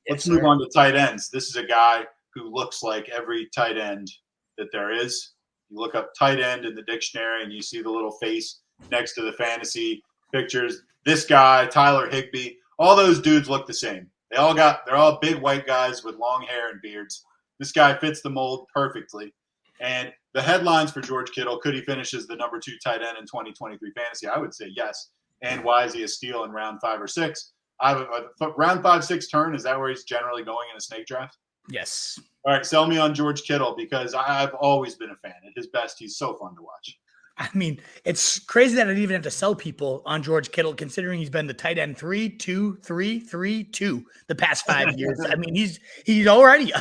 Let's Yes, move sir. on to tight ends. This is a guy who looks like every tight end that there is. You look up tight end in the dictionary and you see the little face next to the fantasy pictures. This guy, Tyler Higbee, all those dudes look the same. They're all big white guys with long hair and beards. This guy fits the mold perfectly. And the headlines for George Kittle, could he finish as the number 2 tight end in 2023 fantasy? I would say yes. And why is he a steal in round 5 or 6? I have a round 5-6 turn. Is that where he's generally going in a snake draft? Yes. All right, sell me on George Kittle because I've always been a fan. At his best, he's so fun to watch. I mean, it's crazy that I didn't even have to sell people on George Kittle, considering he's been the tight end 3, 2, 3, 3, 2 the past 5 years. I mean, he's already.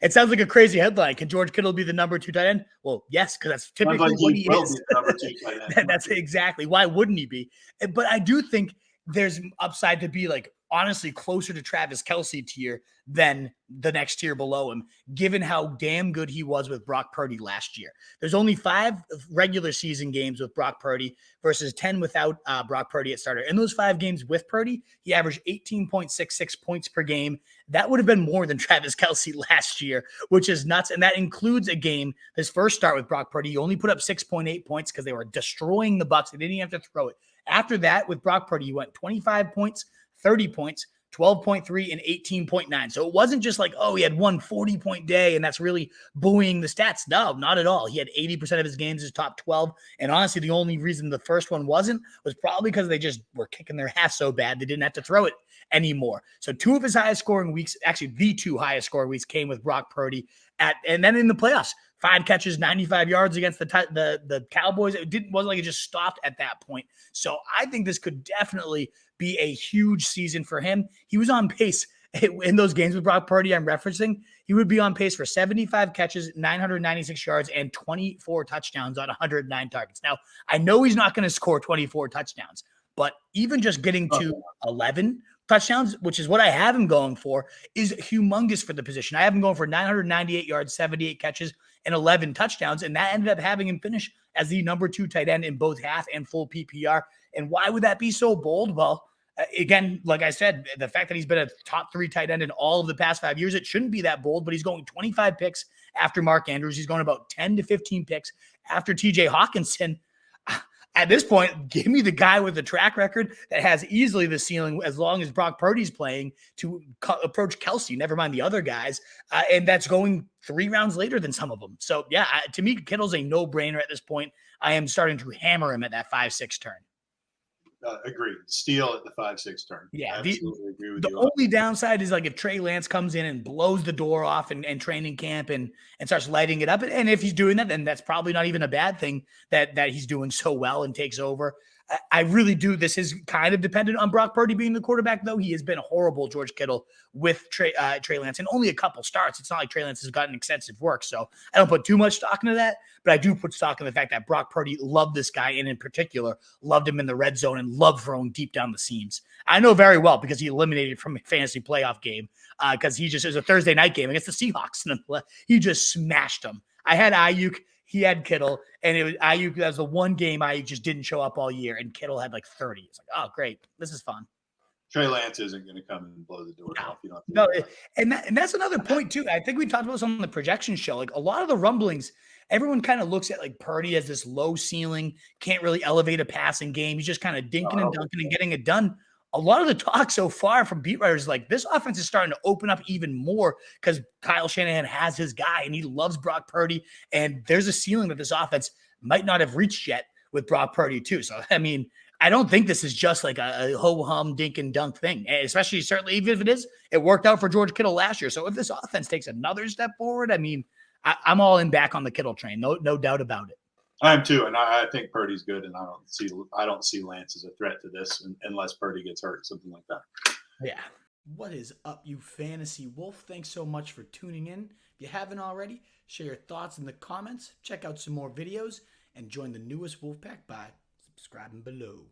It sounds like a crazy headline. Can George Kittle be the number 2 tight end? Well, yes, because that's typically what he will is. be the number 2 tight end. That's exactly why wouldn't he be? But I do think there's upside to be like honestly closer to Travis Kelce tier than the next tier below him, given how damn good he was with Brock Purdy last year. There's only 5 regular season games with Brock Purdy versus 10 without Brock Purdy at starter. In those 5 games with Purdy, he averaged 18.66 points per game. That would have been more than Travis Kelce last year, which is nuts. And that includes a game, his first start with Brock Purdy, he only put up 6.8 points because they were destroying the Bucs. They didn't even have to throw it. After that, with Brock Purdy, he went 25 points, 30 points, 12.3 and 18.9. So it wasn't just like, oh, he had one 40-point day and that's really buoying the stats. No, not at all. He had 80% of his games as top 12. And honestly, the only reason the first one wasn't was probably because they just were kicking their ass so bad they didn't have to throw it anymore. So 2 of his highest scoring weeks, actually the 2 highest scoring weeks came with Brock Purdy and then in the playoffs. 5 catches, 95 yards against the Cowboys. Wasn't like it just stopped at that point. So I think this could definitely be a huge season for him. He was on pace in those games with Brock Purdy I'm referencing. He would be on pace for 75 catches, 996 yards, and 24 touchdowns on 109 targets. Now, I know he's not going to score 24 touchdowns, but even just getting to 11 touchdowns, which is what I have him going for, is humongous for the position. I have him going for 998 yards, 78 catches, and 11 touchdowns, and that ended up having him finish as the number 2 tight end in both half and full PPR. And why would that be so bold? Well, again, like I said, the fact that he's been a top 3 tight end in all of the past 5 years, it shouldn't be that bold, but he's going 25 picks after Mark Andrews. He's going about 10 to 15 picks after TJ Hawkinson. At this point, give me the guy with the track record that has easily the ceiling, as long as Brock Purdy's playing, to approach Kelce, never mind the other guys. And that's going 3 rounds later than some of them. So, yeah, to me, Kittle's a no-brainer at this point. I am starting to hammer him at that 5-6 turn. Agreed. Steal at the 5-6 turn. Yeah, I absolutely agree with the you. only downside is like if Trey Lance comes in and blows the door off and training camp and starts lighting it up. And if he's doing that, then that's probably not even a bad thing that he's doing so well and takes over. I really do. This is kind of dependent on Brock Purdy being the quarterback, though. He has been horrible, George Kittle, with Trey Lance, and only a couple starts. It's not like Trey Lance has gotten extensive work, so I don't put too much stock into that, but I do put stock in the fact that Brock Purdy loved this guy, and in particular, loved him in the red zone and loved throwing deep down the seams. I know very well because he eliminated from a fantasy playoff game because it was a Thursday night game against the Seahawks, and he just smashed them. I had Ayuk. He had Kittle, and it was Ayuk. That was the one game Ayuk just didn't show up all year, and Kittle had like 30. It's like, oh, great. This is fun. Trey Lance isn't going to come and blow the doors off. And that's another point, too. I think we talked about this on the projection show. Like a lot of the rumblings, everyone kind of looks at like Purdy as this low ceiling, can't really elevate a passing game. He's just kind of dinking and dunking and getting it done. A lot of the talk so far from beat writers is like this offense is starting to open up even more because Kyle Shanahan has his guy and he loves Brock Purdy. And there's a ceiling that this offense might not have reached yet with Brock Purdy too. So, I mean, I don't think this is just like a ho-hum dink and dunk thing, especially certainly even if it is, it worked out for George Kittle last year. So if this offense takes another step forward, I mean, I'm all in back on the Kittle train. No doubt about it. I am too, and I think Purdy's good, and I don't see Lance as a threat to this unless Purdy gets hurt, something like that. Yeah. What is up, you fantasy wolf? Thanks so much for tuning in. If you haven't already, share your thoughts in the comments, check out some more videos, and join the newest Wolfpack by subscribing below.